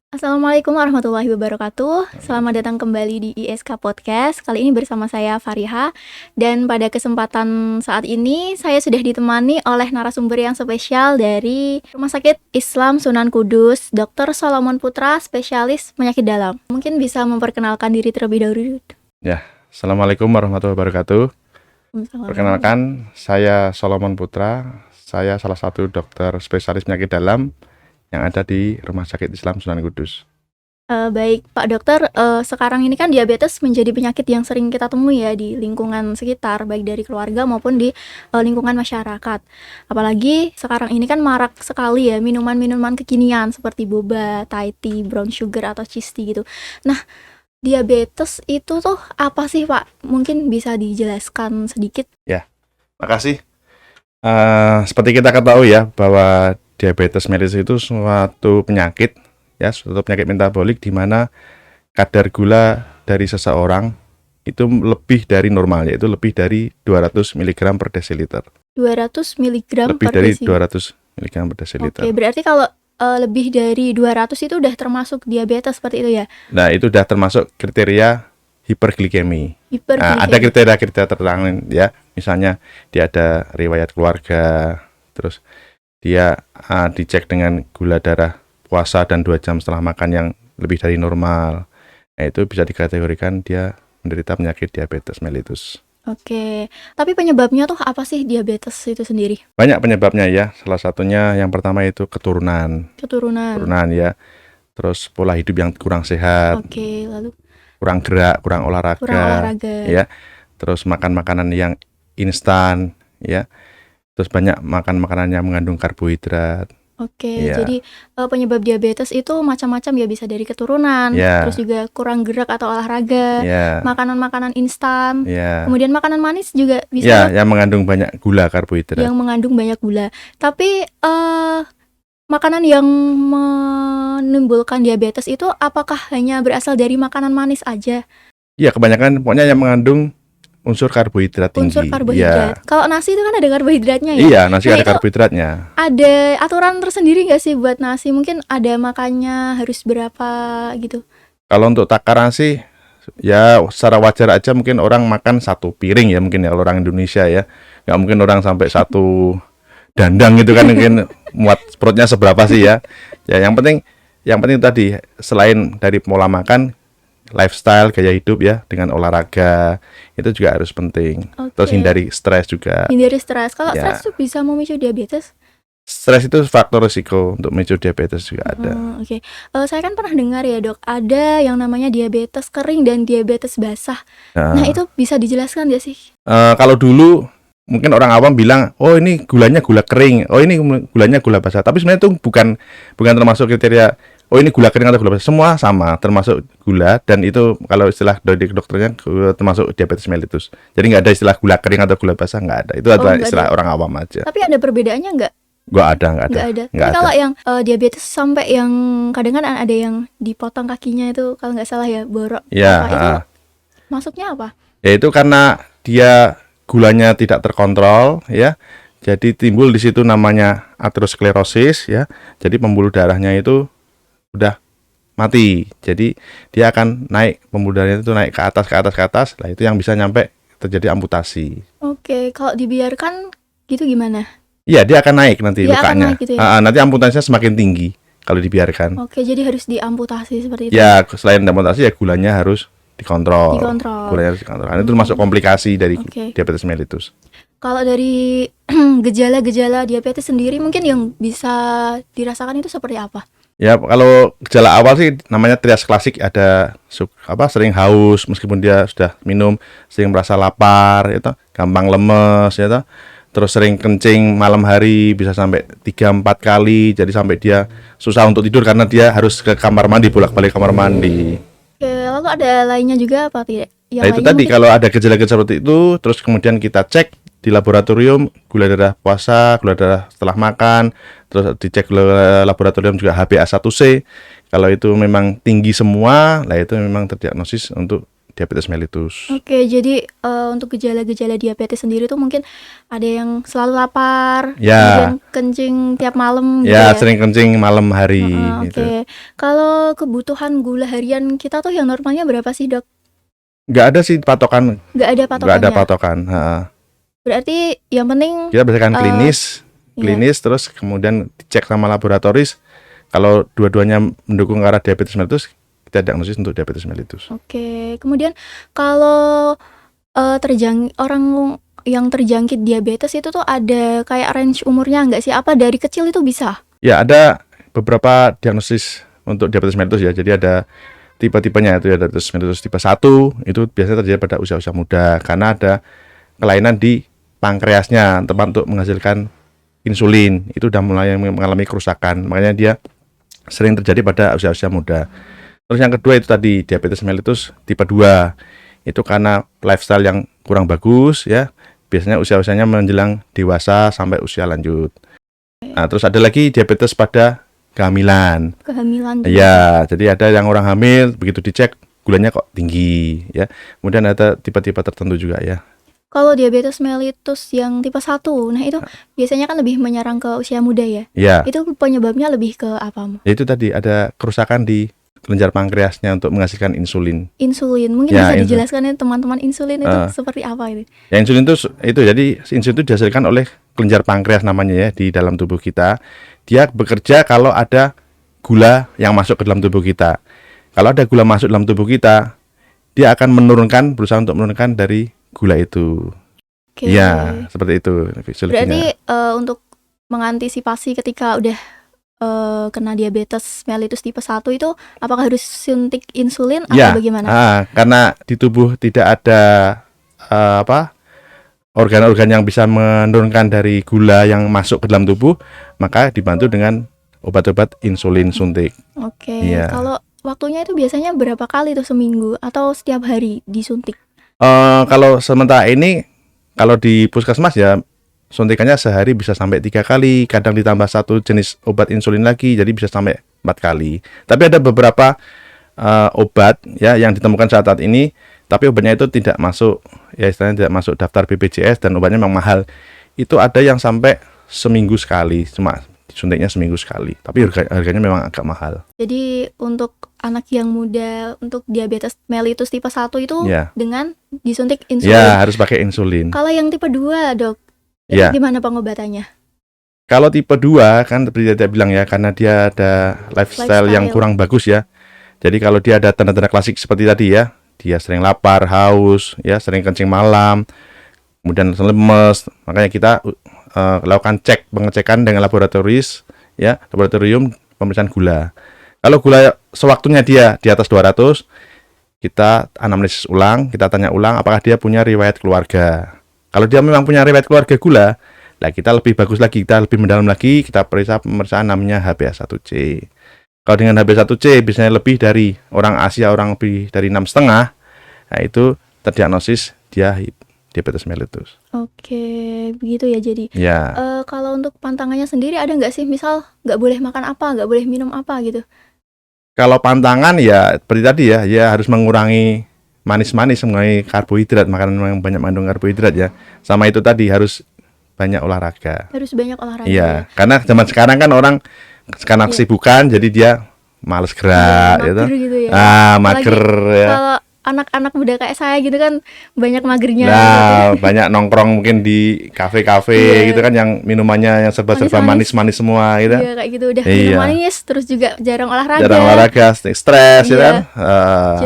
Assalamualaikum warahmatullahi wabarakatuh. Selamat datang kembali di ISK Podcast. Kali ini bersama saya Fariha. Dan pada kesempatan saat ini saya sudah ditemani oleh narasumber yang spesial dari Rumah Sakit Islam Sunan Kudus, Dr. Solomon Putra, spesialis penyakit dalam. Mungkin bisa memperkenalkan diri terlebih dahulu. Ya, Assalamualaikum warahmatullahi wabarakatuh. Perkenalkan, saya Solomon Putra. Saya salah satu dokter spesialis penyakit dalam yang ada di Rumah Sakit Islam Sunan Kudus. Baik Pak Dokter, sekarang ini kan diabetes menjadi penyakit yang sering kita temui ya di lingkungan sekitar, baik dari keluarga maupun di lingkungan masyarakat. Apalagi sekarang ini kan marak sekali ya minuman-minuman kekinian seperti boba, Thai tea, brown sugar atau cheese tea gitu. Nah, diabetes itu tuh apa sih Pak? Mungkin bisa dijelaskan sedikit? Ya, makasih. Seperti kita ketahui ya bahwa diabetes mellitus itu suatu penyakit metabolik di mana kadar gula dari seseorang itu lebih dari normal, yaitu lebih dari 200 mg per desiliter. 200 mg Lebih per dari desiliter. 200 mg per desiliter. Oke, berarti kalau lebih dari 200 itu udah termasuk diabetes seperti itu ya? Nah, itu sudah termasuk kriteria hiperglikemi. Ada kriteria-kriteria tertentu ya. Misalnya dia ada riwayat keluarga, terus dia dicek dengan gula darah puasa dan 2 jam setelah makan yang lebih dari normal. Nah, itu bisa dikategorikan dia menderita penyakit diabetes mellitus. Oke, tapi penyebabnya tuh apa sih diabetes itu sendiri? Banyak penyebabnya ya. Salah satunya yang pertama itu keturunan ya. Terus pola hidup yang kurang sehat. Oke, lalu kurang gerak, kurang olahraga. Ya. Terus makan makanan yang instan ya. Terus banyak makan makanan yang mengandung karbohidrat. Oke, jadi penyebab diabetes itu macam-macam ya, bisa dari keturunan, terus juga kurang gerak atau olahraga, makanan-makanan instan, kemudian makanan manis juga bisa. Yang mengandung banyak gula, karbohidrat. Yang mengandung banyak gula. Tapi makanan yang menimbulkan diabetes itu apakah hanya berasal dari makanan manis aja? Iya, kebanyakan pokoknya yang mengandung unsur karbohidrat tinggi. Unsur karbohidrat. Ya. Kalau nasi itu kan ada karbohidratnya ya? Iya, nasi ada karbohidratnya. Ada aturan tersendiri nggak sih buat nasi? Mungkin ada makannya harus berapa gitu? Kalau untuk takaran sih, ya secara wajar aja mungkin orang makan 1 piring ya, mungkin ya kalau orang Indonesia ya. Nggak mungkin orang sampai 1 dandang gitu kan, mungkin muat perutnya seberapa sih ya. Ya yang penting tadi, selain dari pola makan, lifestyle, gaya hidup ya, dengan olahraga itu juga harus penting. Terus hindari stres juga. Hindari stres. Kalau stres itu bisa memicu diabetes? Stres itu faktor risiko untuk memicu diabetes juga ada. Oke. Saya kan pernah dengar ya dok, ada yang namanya diabetes kering dan diabetes basah. Nah itu bisa dijelaskan nggak sih? Kalau dulu mungkin orang awam bilang, oh ini gulanya gula kering, oh ini gulanya gula basah. Tapi sebenarnya itu bukan termasuk kriteria. Oh ini gula kering atau gula basah, semua sama, termasuk gula, dan itu kalau istilah dari dokternya termasuk diabetes mellitus. Jadi nggak ada istilah gula kering atau gula basah, nggak ada. Itu adalah istilah orang awam aja. Tapi ada perbedaannya nggak? Nggak ada. Tapi kalau yang diabetes sampai yang kadang kan ada yang dipotong kakinya itu, kalau nggak salah ya, borok. Ya. Itu masuknya apa? Ya itu karena dia gulanya tidak terkontrol ya. Jadi timbul di situ namanya aterosklerosis ya. Jadi pembuluh darahnya itu udah mati, jadi dia akan naik, pembuluh darahnya itu naik ke atas. Lah itu yang bisa nyampe terjadi amputasi. Oke, kalau dibiarkan gitu gimana? Iya, dia akan naik nanti lukanya. Naik gitu ya? Nanti amputasinya semakin tinggi kalau dibiarkan. Oke, jadi harus diamputasi seperti itu. Ya, selain amputasi ya gulanya harus dikontrol. Gulanya harus dikontrol. Itu termasuk komplikasi dari diabetes mellitus. Kalau dari gejala-gejala diabetes sendiri mungkin yang bisa dirasakan itu seperti apa? Ya, kalau gejala awal sih namanya trias klasik, ada sering haus meskipun dia sudah minum, sering merasa lapar, itu gampang lemes, ya, terus sering kencing malam hari bisa sampai 3-4 kali, jadi sampai dia susah untuk tidur karena dia harus ke kamar mandi, bolak-balik kamar mandi. Oke, lalu ada lainnya juga apa tidak? Nah, itu tadi mungkin... kalau ada gejala-gejala seperti itu, terus kemudian kita cek di laboratorium gula darah puasa, gula darah setelah makan, terus dicek gula laboratorium juga HbA1c. Kalau itu memang tinggi semua, lah itu memang terdiagnosis untuk diabetes mellitus. Oke, jadi untuk gejala-gejala diabetes sendiri tuh mungkin ada yang selalu lapar, Ya. kemudian kencing tiap malam gitu Ya, ya. sering kencing malam hari Heeh, gitu. oke. Kalau kebutuhan gula harian kita tuh yang normalnya berapa sih, Dok? Nggak ada sih patokan, Nggak ada nggak ada patokannya. patokan. Heeh. Berarti yang penting Kita berdasarkan Eh, klinis, terus kemudian dicek sama laboratoris. Kalau dua-duanya mendukung ke arah diabetes mellitus, kita diagnosis untuk diabetes mellitus. Oke, kemudian kalau orang yang terjangkit diabetes itu tuh ada kayak range umurnya nggak sih? Apa dari kecil itu bisa? Ya, ada beberapa diagnosis untuk diabetes mellitus ya. Jadi ada tipe-tipenya, itu ya, diabetes mellitus tipe 1 itu biasanya terjadi pada usia-usia muda karena ada kelainan di pankreasnya, tempat untuk menghasilkan insulin. Itu udah mulai mengalami kerusakan. Makanya dia sering terjadi pada usia-usia muda. Terus yang kedua itu tadi diabetes mellitus tipe 2. Itu karena lifestyle yang kurang bagus ya. Biasanya usia-usianya menjelang dewasa sampai usia lanjut. Nah, terus ada lagi diabetes pada kehamilan. Kehamilan juga. Ya, jadi ada yang orang hamil begitu dicek gulanya kok tinggi ya. Kemudian ada tipe-tipe tertentu juga ya. Kalau diabetes mellitus yang tipe 1, nah itu biasanya kan lebih menyerang ke usia muda ya. Ya, Itu penyebabnya lebih ke apa? itu tadi ada kerusakan di kelenjar pankreasnya untuk menghasilkan insulin. Insulin. Mungkin Ya, bisa insulin. dijelaskan ya teman-teman, insulin itu seperti apa itu? Ya, insulin itu jadi insulin itu dihasilkan oleh kelenjar pankreas namanya ya di dalam tubuh kita. Dia bekerja kalau ada gula yang masuk ke dalam tubuh kita. Kalau ada gula masuk dalam tubuh kita, dia akan berusaha untuk menurunkan dari gula itu. Oke. Ya, seperti itu fisiologinya. Berarti untuk mengantisipasi ketika udah kena diabetes mellitus tipe 1 itu apakah harus suntik insulin Ya, atau bagaimana? karena di tubuh tidak ada organ-organ yang bisa menurunkan dari gula yang masuk ke dalam tubuh, maka dibantu dengan obat-obat insulin suntik. Oke. Iya. Kalau waktunya itu biasanya berapa kali tuh seminggu atau setiap hari disuntik? Kalau sementara ini, kalau di puskesmas ya suntikannya sehari bisa sampai 3 kali, kadang ditambah satu jenis obat insulin lagi, jadi bisa sampai 4 kali. Tapi ada beberapa obat ya yang ditemukan saat ini, tapi obatnya itu tidak masuk, ya istilahnya tidak masuk daftar BPJS dan obatnya memang mahal. Itu ada yang sampai seminggu sekali, cuma suntiknya seminggu sekali, tapi harganya memang agak mahal. Jadi untuk anak yang muda untuk diabetes mellitus tipe 1 itu Ya. dengan disuntik insulin. Ya, harus pakai insulin. Kalau yang tipe 2, Dok, itu Ya. gimana pengobatannya? Kalau tipe 2 kan seperti saya bilang ya, karena dia ada lifestyle yang kurang bagus ya. Jadi kalau dia ada tanda-tanda klasik seperti tadi ya, dia sering lapar, haus, ya, sering kencing malam, kemudian lemes, makanya kita lakukan pengecekan dengan laboratoris ya, laboratorium pemeriksaan gula. Kalau gula sewaktunya dia di atas 200, kita anamnesis ulang, kita tanya ulang apakah dia punya riwayat keluarga. Kalau dia memang punya riwayat keluarga gula, lah kita lebih bagus lagi, kita lebih mendalam lagi, kita periksa pemeriksaan namanya HbA1c. Kalau dengan HbA1c biasanya lebih dari orang Asia, orang lebih dari 6,5, nah itu terdiagnosis dia diabetes mellitus. Oke, begitu ya jadi. Ya. Kalau untuk pantangannya sendiri ada nggak sih? Misal nggak boleh makan apa, nggak boleh minum apa gitu? Kalau pantangan ya seperti tadi ya, ya harus mengurangi manis-manis, mengurangi karbohidrat, makanan yang banyak mengandung karbohidrat ya. Sama itu tadi harus banyak olahraga. Harus banyak olahraga. Iya, karena zaman sekarang kan orang karena kesibukan jadi dia males gerak gitu. Mager gitu ya. Mager ya. Kalau anak-anak muda kayak saya gitu kan banyak magernya. Nah, banyak nongkrong mungkin di kafe-kafe Iya. gitu kan yang minumannya yang serba-serba manis-manis semua gitu. Iya kayak gitu udah Iya. minum manis terus juga jarang olahraga. Jarang olahraga, stres ya Iya. kan.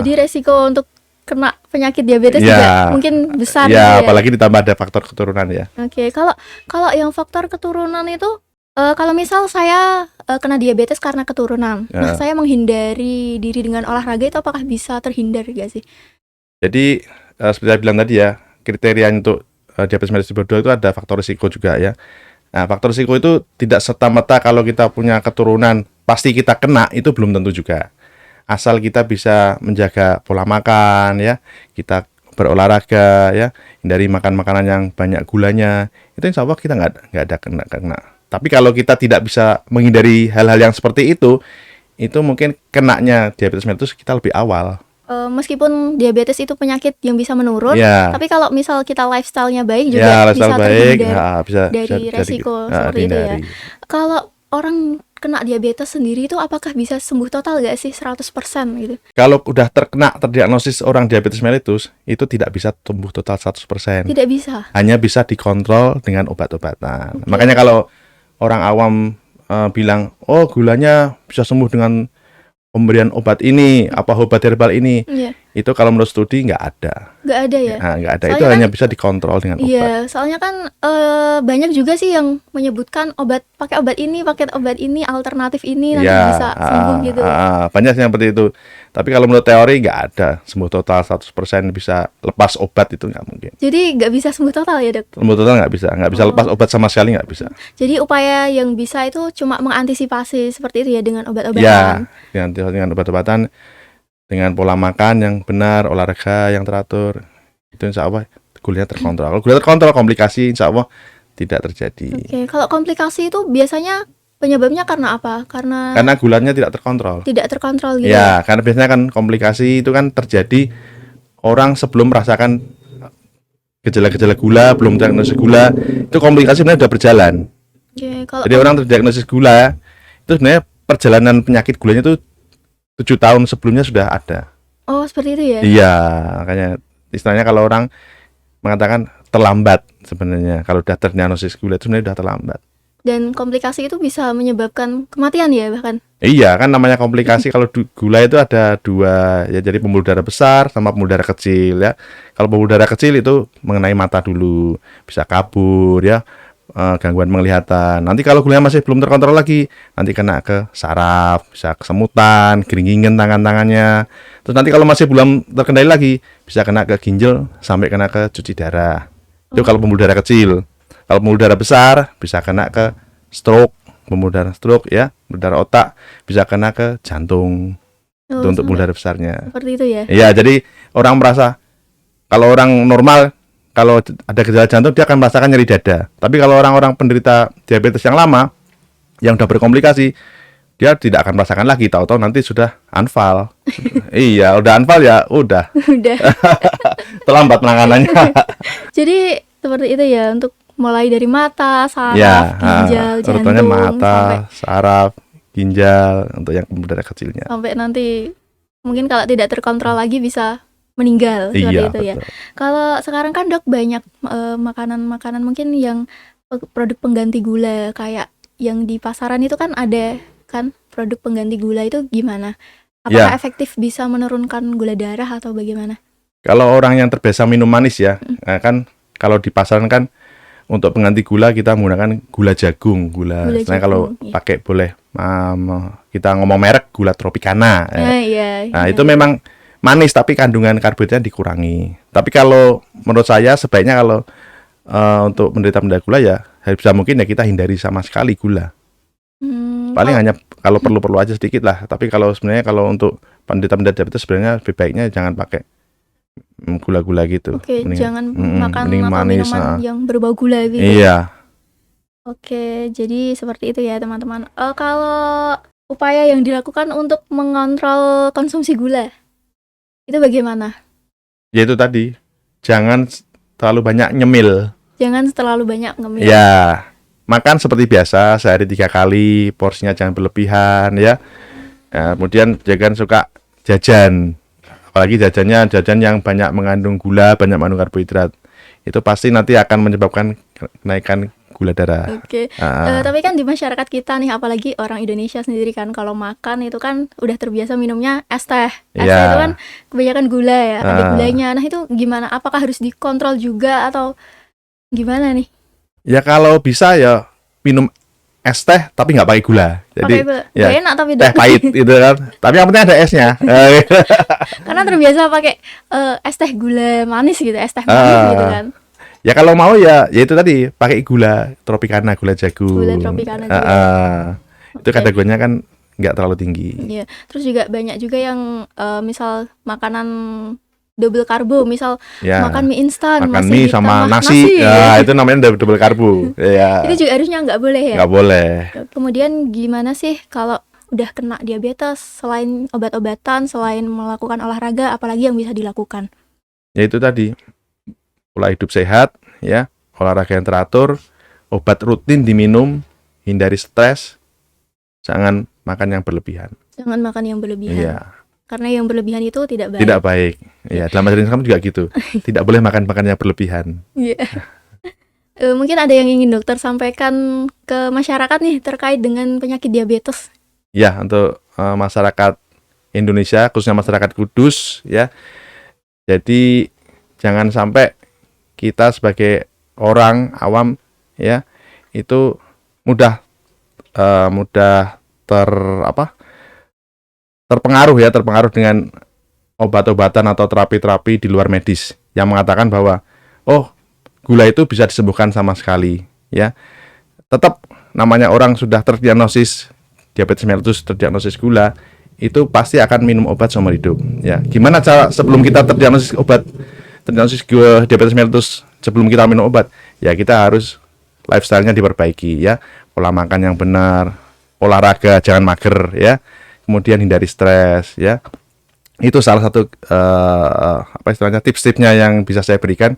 Jadi resiko untuk kena penyakit diabetes Iya. juga mungkin besar gitu Ya, ya. apalagi ditambah ada faktor keturunan ya. Oke, kalau yang faktor keturunan itu kalau misal saya kena diabetes karena keturunan, nah saya menghindari diri dengan olahraga itu apakah bisa terhindar gak sih? Jadi seperti saya bilang tadi ya, kriteria untuk diabetes mellitus tipe 2 itu ada faktor risiko juga ya. Nah, faktor risiko itu tidak serta-merta kalau kita punya keturunan pasti kita kena, itu belum tentu juga. Asal kita bisa menjaga pola makan ya, kita berolahraga ya, hindari makan makanan yang banyak gulanya, itu insya Allah kita nggak ada kena. Tapi kalau kita tidak bisa menghindari hal-hal yang seperti itu mungkin kenanya diabetes mellitus kita lebih awal. meskipun diabetes itu penyakit yang bisa menurun, Ya, tapi kalau misal kita lifestyle-nya baik ya juga bisa lifestyle baik, terhindar bisa dari resiko seperti itu ya. dihindari. Kalau orang kena diabetes sendiri itu apakah bisa sembuh total gak sih 100% gitu? Kalau udah terdiagnosis orang diabetes mellitus, itu tidak bisa tumbuh total 100%. Tidak bisa. Hanya bisa dikontrol dengan obat-obatan. Oke. Makanya kalau orang awam bilang, oh gulanya bisa sembuh dengan pemberian obat ini, apa obat herbal ini, Iya, itu kalau menurut studi nggak ada. nggak ada ya. Nah, nggak ada. Soalnya Itu kan- hanya bisa dikontrol dengan obat. Iya, soalnya kan banyak juga sih yang menyebutkan pakai obat ini, alternatif ini nanti Ya, bisa sembuh gitu. banyak yang seperti itu. Tapi kalau menurut teori nggak ada sembuh total 100% bisa lepas obat, itu nggak mungkin. Jadi nggak bisa sembuh total ya, Dok? Sembuh total nggak bisa lepas obat sama sekali, nggak bisa. Jadi upaya yang bisa itu cuma mengantisipasi seperti itu ya dengan obat-obatan. Ya, dengan obat-obatan, dengan pola makan yang benar, olahraga yang teratur, itu insya Allah gulanya terkontrol. Kalau gula terkontrol, komplikasi insya Allah tidak terjadi. Oke, kalau komplikasi itu biasanya penyebabnya karena apa? Karena Karena gulanya tidak terkontrol. tidak terkontrol gitu. Ya, karena biasanya kan komplikasi itu kan terjadi orang sebelum merasakan gejala-gejala gula, belum diagnosis gula, itu komplikasi sebenarnya sudah berjalan. Oke, kalau Jadi orang terdiagnosis gula, itu sebenarnya perjalanan penyakit gulanya itu 7 tahun sebelumnya sudah ada. oh seperti itu ya. Iya, makanya istilahnya kalau orang mengatakan terlambat sebenarnya, kalau sudah terdiagnosis gula itu sebenarnya sudah terlambat. Dan komplikasi itu bisa menyebabkan kematian ya bahkan. Iya, kan namanya komplikasi kalau gula itu ada dua, ya jadi pembuluh darah besar sama pembuluh darah kecil ya. Kalau pembuluh darah kecil itu mengenai mata dulu, bisa kabur ya, gangguan penglihatan. Nanti kalau gulanya masih belum terkontrol lagi, nanti kena ke saraf, bisa kesemutan, keringingen tangan-tangannya. Terus nanti kalau masih belum terkendali lagi, bisa kena ke ginjal sampai kena ke cuci darah. Itu kalau pembuluh darah kecil. Kalau pembuluh darah besar bisa kena ke stroke, pembuluh darah stroke ya, pembuluh darah otak bisa kena ke jantung. Oh, Itu untuk pembuluh sampai darah besarnya. seperti itu ya. Iya, jadi orang merasa kalau orang normal kalau ada gejala jantung dia akan merasakan nyeri dada. Tapi kalau orang-orang penderita diabetes yang lama yang udah berkomplikasi, dia tidak akan merasakan lagi, tahu-tahu nanti sudah anfal. Iya, udah anfal ya, udah Udah. terlambat penanganannya. Jadi seperti itu ya untuk mulai dari mata, saraf, Ya, ginjal, urutannya jantung mata, sampai saraf, ginjal untuk yang pembuluh darah kecilnya. nanti mungkin kalau tidak terkontrol lagi bisa meninggal seperti Iya, itu ya. betul. Kalau sekarang kan Dok banyak makanan-makanan mungkin yang produk pengganti gula kayak yang di pasaran itu kan ada kan produk pengganti gula itu gimana? Apakah Ya. efektif bisa menurunkan gula darah atau bagaimana? Kalau orang yang terbiasa minum manis ya, kan kalau di pasaran kan untuk pengganti gula kita menggunakan gula jagung, Gula Istilahnya kalau jagung, iya. pakai boleh kita ngomong merek gula Tropicana. Iya. Nah, itu memang manis tapi kandungan karbohidratnya dikurangi. Tapi kalau menurut saya sebaiknya kalau untuk penderita gula ya bisa mungkin ya kita hindari sama sekali gula. Paling hanya kalau perlu-perlu aja sedikit lah. Tapi kalau sebenarnya kalau untuk penderita diabetes sebenarnya lebih baiknya jangan pakai gula-gula gitu. Oke, jangan makan mending atau manis, minuman yang berbau gula gitu. Iya. Oke, jadi seperti itu ya teman-teman. Kalau upaya yang dilakukan untuk mengontrol konsumsi gula, itu bagaimana? Ya itu tadi, jangan terlalu banyak nyemil. Jangan terlalu banyak ngemil. Ya, makan seperti biasa sehari 3 kali, porsinya jangan berlebihan ya. Kemudian jangan suka jajan, apalagi jajan yang banyak mengandung gula, banyak mengandung karbohidrat. Itu pasti nanti akan menyebabkan kenaikan gula darah. Oke. Tapi kan di masyarakat kita nih, apalagi orang Indonesia sendiri kan, kalau makan itu kan udah terbiasa minumnya es teh. Es teh itu kan kebanyakan gula ya, ada gulanya. Nah itu gimana? Apakah harus dikontrol juga atau gimana nih? Ya kalau bisa ya minum es teh tapi nggak pakai gula. Jadi ya enak tapi teh pahit gitu kan. Tapi yang penting ada esnya. Karena terbiasa pakai es teh gula manis gitu, es teh manis gitu kan. Ya kalau mau ya itu tadi pakai gula Tropicana, gula jagung. Gula Tropicana juga. Itu kadar gulanya kan nggak terlalu tinggi. Iya. Terus juga banyak juga yang misal makanan double karbo, misal makan mie instan, makan mie sama nasi. Ya, itu namanya double karbo. Ya. Itu juga harusnya nggak boleh ya. Nggak boleh. Kemudian gimana sih kalau udah kena diabetes, selain obat-obatan, selain melakukan olahraga, apalagi yang bisa dilakukan? Yaitu tadi pola hidup sehat, ya, olahraga yang teratur, obat rutin diminum, hindari stres, jangan makan yang berlebihan. Jangan makan yang berlebihan. Iya, Karena yang berlebihan itu tidak baik. tidak baik. Ya, dalam ajaran Islam juga gitu. Tidak boleh makan yang berlebihan. Iya. Mungkin ada yang ingin dokter sampaikan ke masyarakat nih terkait dengan penyakit diabetes. Ya, untuk masyarakat Indonesia, khususnya masyarakat Kudus, ya. Jadi jangan sampai kita sebagai orang awam, ya, itu mudah terpengaruh dengan obat-obatan atau terapi-terapi di luar medis yang mengatakan bahwa gula itu bisa disembuhkan sama sekali, ya. Tetap namanya orang sudah terdiagnosis diabetes mellitus, terdiagnosis gula, itu pasti akan minum obat seumur hidup, ya. Gimana cara sebelum kita terdiagnosis diabetes mellitus, sebelum kita minum obat? Ya, kita harus lifestyle-nya diperbaiki, ya. Pola makan yang benar, olahraga, jangan mager, ya. Kemudian hindari stres, ya. Itu salah satu tips-tipsnya yang bisa saya berikan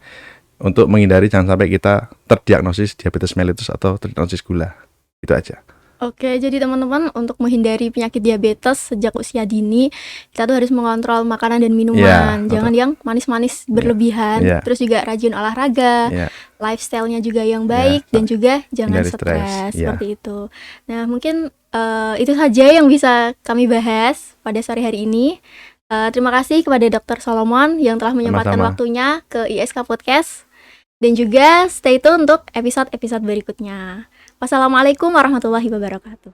untuk menghindari jangan sampai kita terdiagnosis diabetes mellitus atau terdiagnosis gula. Itu aja. Oke, jadi teman-teman, untuk menghindari penyakit diabetes sejak usia dini, kita tuh harus mengontrol makanan dan minuman. Jangan yang manis-manis berlebihan. Terus juga rajin olahraga, lifestyle-nya juga yang baik, dan juga jangan stres. Seperti itu. Nah, mungkin itu saja yang bisa kami bahas pada sore hari ini. Terima kasih kepada Dr. Solomon yang telah menyempatkan waktunya ke ISK Podcast. Dan juga stay tune untuk episode-episode berikutnya. Wassalamualaikum warahmatullahi wabarakatuh.